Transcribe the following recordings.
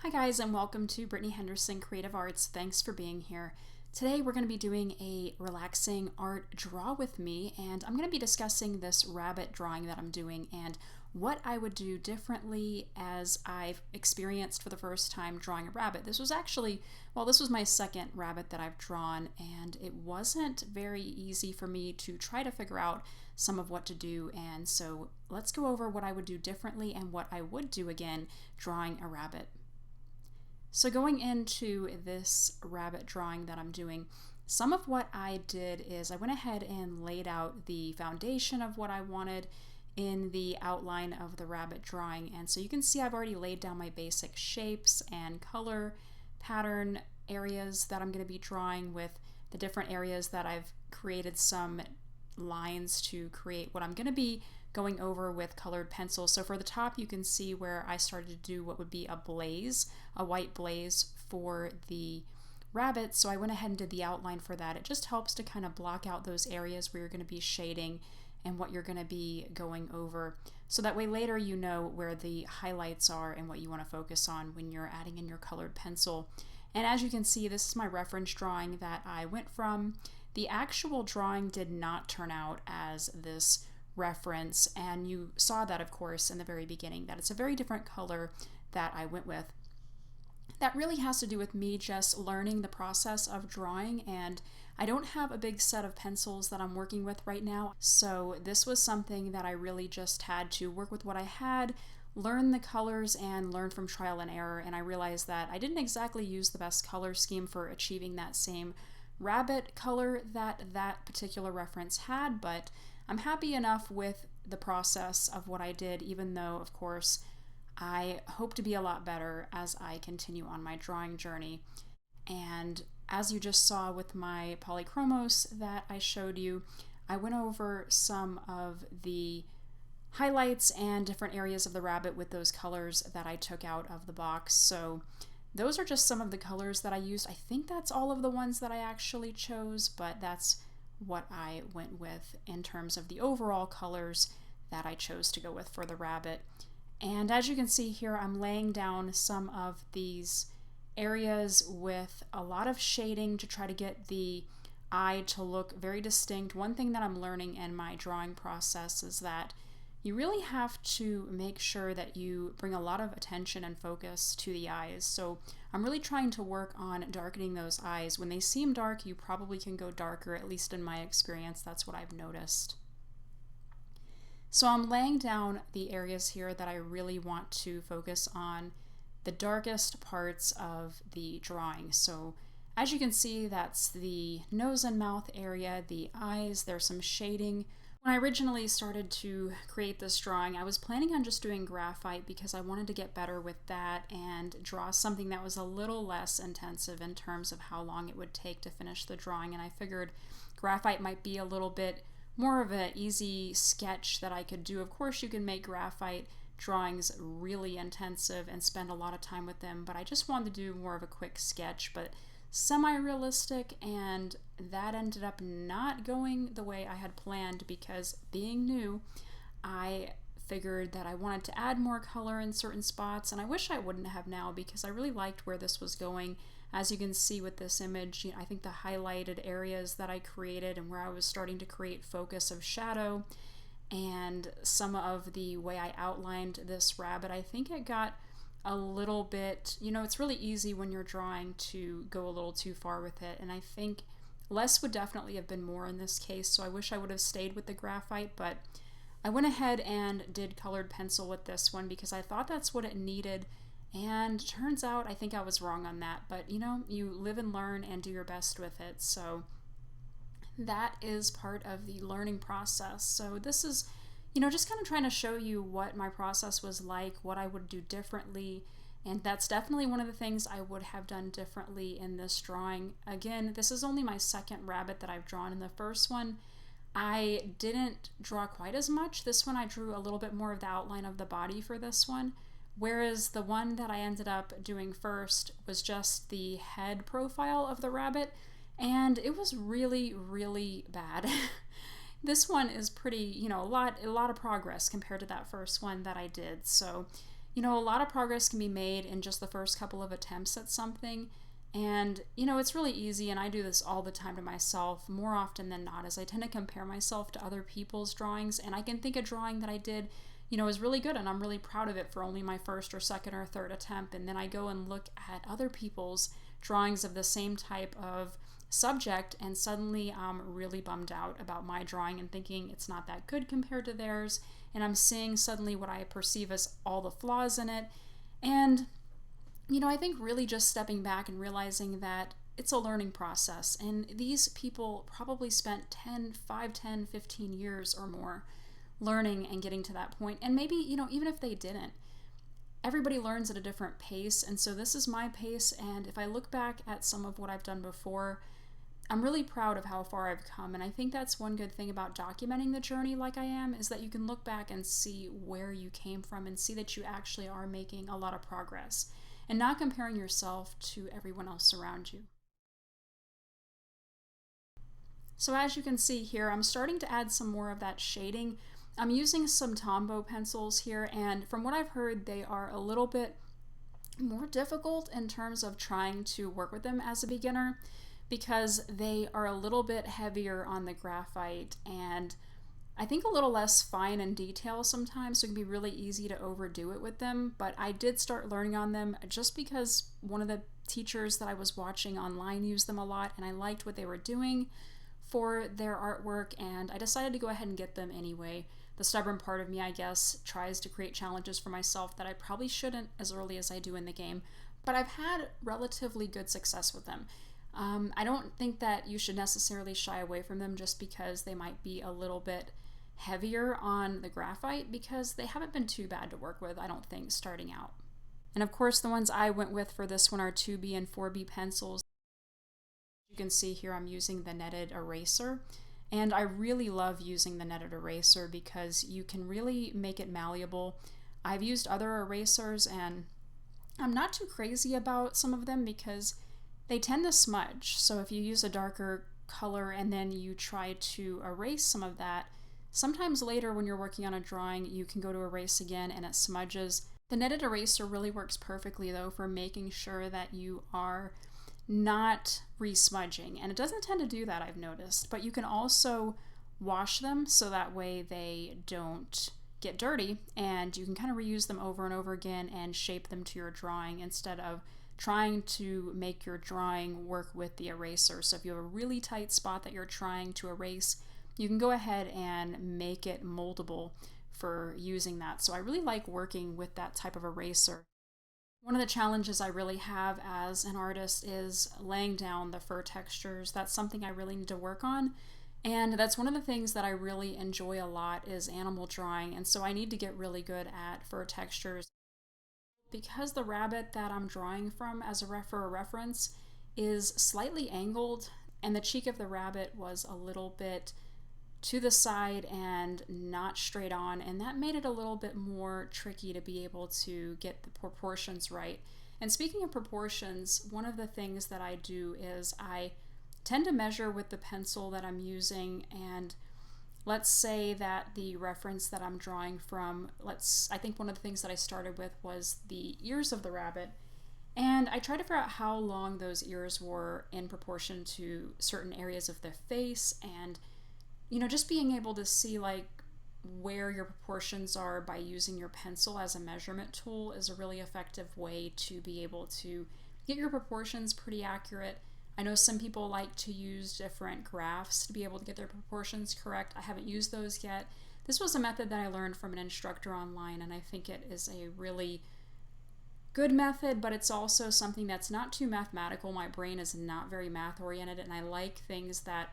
Hi guys, and welcome to Brittany Henderson Creative Arts. Thanks for being here. Today we're going to be doing a relaxing art draw with me, and I'm going to be discussing this rabbit drawing that I'm doing and what I would do differently as I've experienced for the first time drawing a rabbit. This was my second rabbit that I've drawn, and it wasn't very easy for me to try to figure out some of what to do, and so let's go over what I would do differently and what I would do again drawing a rabbit. So going into this rabbit drawing that I'm doing, some of what I did is I went ahead and laid out the foundation of what I wanted in the outline of the rabbit drawing. And so you can see I've already laid down my basic shapes and color pattern areas that I'm going to be drawing with the different areas that I've created some lines to create what I'm going to be going over with colored pencils. So for the top, you can see where I started to do what would be a blaze, a white blaze for the rabbit. So I went ahead and did the outline for that. It just helps to kind of block out those areas where you're going to be shading and what you're going to be going over. So that way later you know where the highlights are and what you want to focus on when you're adding in your colored pencil. And as you can see, this is my reference drawing that I went from. The actual drawing did not turn out as this reference, and you saw that of course in the very beginning that it's a very different color that I went with. That really has to do with me just learning the process of drawing, and I don't have a big set of pencils that I'm working with right now, so this was something that I really just had to work with what I had, learn the colors, and learn from trial and error. And I realized that I didn't exactly use the best color scheme for achieving that same rabbit color that particular reference had, but I'm happy enough with the process of what I did, even though, of course, I hope to be a lot better as I continue on my drawing journey. And as you just saw with my polychromos that I showed you, I went over some of the highlights and different areas of the rabbit with those colors that I took out of the box. So those are just some of the colors that I used. I think that's all of the ones that I actually chose, but that's what I went with in terms of the overall colors that I chose to go with for the rabbit. And as you can see here, I'm laying down some of these areas with a lot of shading to try to get the eye to look very distinct. One thing that I'm learning in my drawing process is that you really have to make sure that you bring a lot of attention and focus to the eyes. So I'm really trying to work on darkening those eyes. When they seem dark, you probably can go darker, at least in my experience, that's what I've noticed. So I'm laying down the areas here that I really want to focus on, the darkest parts of the drawing. So as you can see, that's the nose and mouth area, the eyes, there's some shading. When I originally started to create this drawing, I was planning on just doing graphite because I wanted to get better with that and draw something that was a little less intensive in terms of how long it would take to finish the drawing. And I figured graphite might be a little bit more of an easy sketch that I could do. Of course, you can make graphite drawings really intensive and spend a lot of time with them, but I just wanted to do more of a quick sketch, but semi-realistic, and that ended up not going the way I had planned because being new, I figured that I wanted to add more color in certain spots, and I wish I wouldn't have now because I really liked where this was going. As you can see with this image, I think the highlighted areas that I created and where I was starting to create focus of shadow and some of the way I outlined this rabbit, I think it got a little bit, it's really easy when you're drawing to go a little too far with it, and I think less would definitely have been more in this case, so I wish I would have stayed with the graphite, but I went ahead and did colored pencil with this one because I thought that's what it needed, and turns out I think I was wrong on that, but you live and learn and do your best with it, so that is part of the learning process. So this is just kind of trying to show you what my process was like, what I would do differently, and that's definitely one of the things I would have done differently in this drawing. Again, this is only my second rabbit that I've drawn. In the first one, I didn't draw quite as much. This one I drew a little bit more of the outline of the body for this one, whereas the one that I ended up doing first was just the head profile of the rabbit, and it was really, really bad. This one is pretty, a lot of progress compared to that first one that I did. So A lot of progress can be made in just the first couple of attempts at something. And, it's really easy, and I do this all the time to myself, more often than not, as I tend to compare myself to other people's drawings, and I can think a drawing that I did, is really good, and I'm really proud of it for only my first or second or third attempt, and then I go and look at other people's drawings of the same type of subject, and suddenly I'm really bummed out about my drawing and thinking it's not that good compared to theirs, and I'm seeing suddenly what I perceive as all the flaws in it, and I think really just stepping back and realizing that it's a learning process, and these people probably spent 15 years or more learning and getting to that point. And maybe, even if they didn't, everybody learns at a different pace. And so this is my pace. And if I look back at some of what I've done before, I'm really proud of how far I've come. And I think that's one good thing about documenting the journey like I am, is that you can look back and see where you came from and see that you actually are making a lot of progress and not comparing yourself to everyone else around you. So as you can see here, I'm starting to add some more of that shading. I'm using some Tombow pencils here, and from what I've heard, they are a little bit more difficult in terms of trying to work with them as a beginner because they are a little bit heavier on the graphite and I think a little less fine in detail sometimes, so it can be really easy to overdo it with them. But I did start learning on them just because one of the teachers that I was watching online used them a lot, and I liked what they were doing for their artwork, and I decided to go ahead and get them anyway. The stubborn part of me, I guess, tries to create challenges for myself that I probably shouldn't as early as I do in the game, but I've had relatively good success with them. I don't think that you should necessarily shy away from them just because they might be a little bit heavier on the graphite, because they haven't been too bad to work with, I don't think, starting out. And of course, the ones I went with for this one are 2B and 4B pencils. You can see here I'm using the netted eraser, and I really love using the netted eraser because you can really make it malleable. I've used other erasers and I'm not too crazy about some of them because they tend to smudge. So if you use a darker color and then you try to erase some of that, sometimes later when you're working on a drawing, you can go to erase again and it smudges. The netted eraser really works perfectly though for making sure that you are not re-smudging, and it doesn't tend to do that, I've noticed, but you can also wash them so that way they don't get dirty and you can kind of reuse them over and over again and shape them to your drawing instead of trying to make your drawing work with the eraser. So if you have a really tight spot that you're trying to erase, you can go ahead and make it moldable for using that. So I really like working with that type of eraser. One of the challenges I really have as an artist is laying down the fur textures. That's something I really need to work on. And that's one of the things that I really enjoy a lot is animal drawing. And so I need to get really good at fur textures. Because the rabbit that I'm drawing from as for a reference is slightly angled, and the cheek of the rabbit was a little bit to the side and not straight on, and that made it a little bit more tricky to be able to get the proportions right. And speaking of proportions, one of the things that I do is I tend to measure with the pencil that I'm using, and let's say that the reference that I'm drawing from, I think one of the things that I started with was the ears of the rabbit, and I tried to figure out how long those ears were in proportion to certain areas of the face, and just being able to see like where your proportions are by using your pencil as a measurement tool is a really effective way to be able to get your proportions pretty accurate. I know some people like to use different graphs to be able to get their proportions correct. I haven't used those yet. This was a method that I learned from an instructor online, and I think it is a really good method, but it's also something that's not too mathematical. My brain is not very math oriented, and I like things that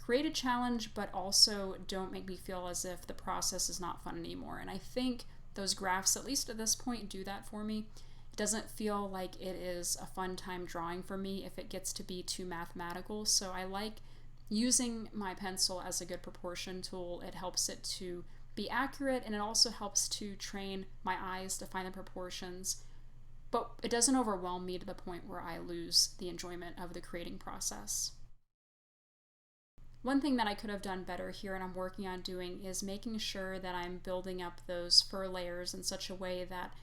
create a challenge but also don't make me feel as if the process is not fun anymore. And I think those graphs, at least at this point, do that for me. It doesn't feel like it is a fun time drawing for me if it gets to be too mathematical. So I like using my pencil as a good proportion tool. It helps it to be accurate, and it also helps to train my eyes to find the proportions, but it doesn't overwhelm me to the point where I lose the enjoyment of the creating process. One thing that I could have done better here, and I'm working on doing, is making sure that I'm building up those fur layers in such a way that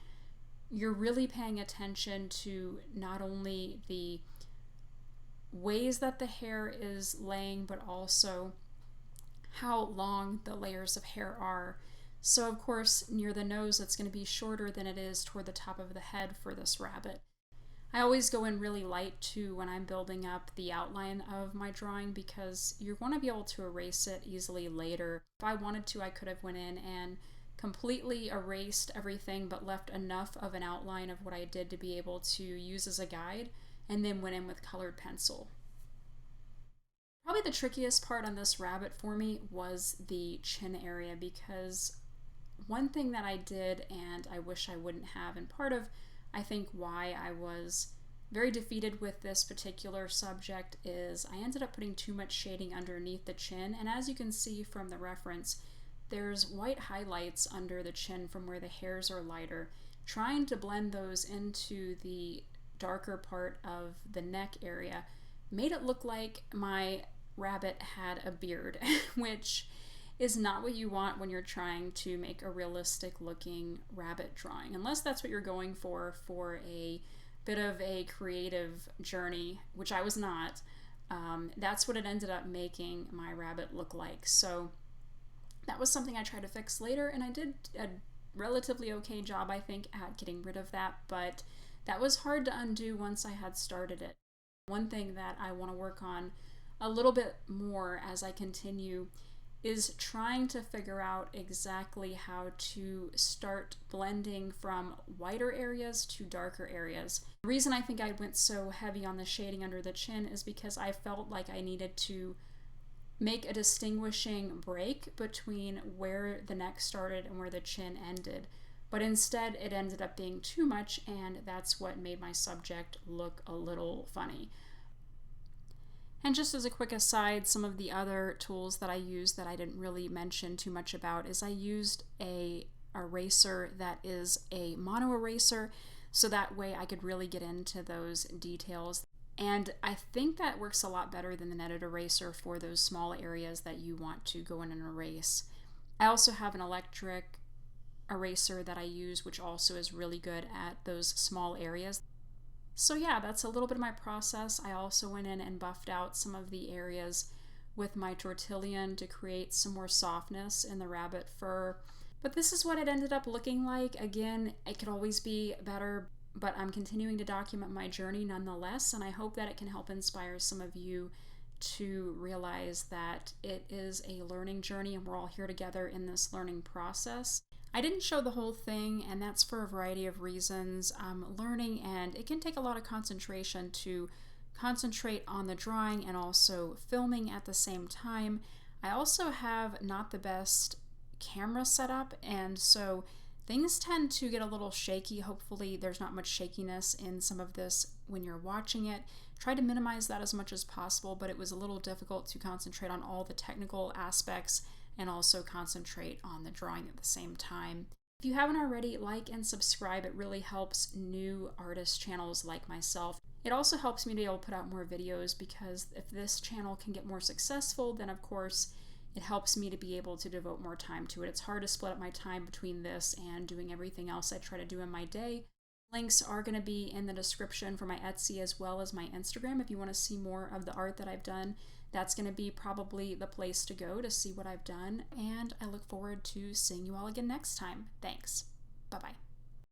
you're really paying attention to not only the ways that the hair is laying, but also how long the layers of hair are. So of course, near the nose, it's going to be shorter than it is toward the top of the head for this rabbit. I always go in really light too when I'm building up the outline of my drawing, because you want to be able to erase it easily later. If I wanted to, I could have went in and completely erased everything but left enough of an outline of what I did to be able to use as a guide, and then went in with colored pencil. Probably the trickiest part on this rabbit for me was the chin area, because one thing that I did, and I wish I wouldn't have, and part of I think why I was very defeated with this particular subject, is I ended up putting too much shading underneath the chin, and as you can see from the reference, there's white highlights under the chin from where the hairs are lighter. Trying to blend those into the darker part of the neck area made it look like my rabbit had a beard, which is not what you want when you're trying to make a realistic looking rabbit drawing, unless that's what you're going for a bit of a creative journey, which I was not. That's what it ended up making my rabbit look like. So that was something I tried to fix later, and I did a relatively okay job, I think, at getting rid of that, but that was hard to undo once I had started it. One thing that I want to work on a little bit more as I continue is trying to figure out exactly how to start blending from whiter areas to darker areas. The reason I think I went so heavy on the shading under the chin is because I felt like I needed to make a distinguishing break between where the neck started and where the chin ended. But instead it ended up being too much, and that's what made my subject look a little funny. And just as a quick aside, some of the other tools that I used that I didn't really mention too much about is I used a eraser that is a mono eraser, so that way I could really get into those details. And I think that works a lot better than the netted eraser for those small areas that you want to go in and erase. I also have an electric eraser that I use, which also is really good at those small areas. So yeah, that's a little bit of my process. I also went in and buffed out some of the areas with my tortillon to create some more softness in the rabbit fur. But this is what it ended up looking like. Again, it could always be better, but I'm continuing to document my journey nonetheless, and I hope that it can help inspire some of you to realize that it is a learning journey and we're all here together in this learning process. I didn't show the whole thing, and that's for a variety of reasons. I'm learning, and it can take a lot of concentration to concentrate on the drawing and also filming at the same time. I also have not the best camera setup, and so things tend to get a little shaky. Hopefully there's not much shakiness in some of this when you're watching it. Try to minimize that as much as possible, but it was a little difficult to concentrate on all the technical aspects and also concentrate on the drawing at the same time. If you haven't already, like and subscribe. It really helps new artist channels like myself. It also helps me to be able to put out more videos, because if this channel can get more successful, then of course it helps me to be able to devote more time to it. It's hard to split up my time between this and doing everything else I try to do in my day. Links are going to be in the description for my Etsy as well as my Instagram. If you want to see more of the art that I've done, that's going to be probably the place to go to see what I've done. And I look forward to seeing you all again next time. Thanks. Bye-bye.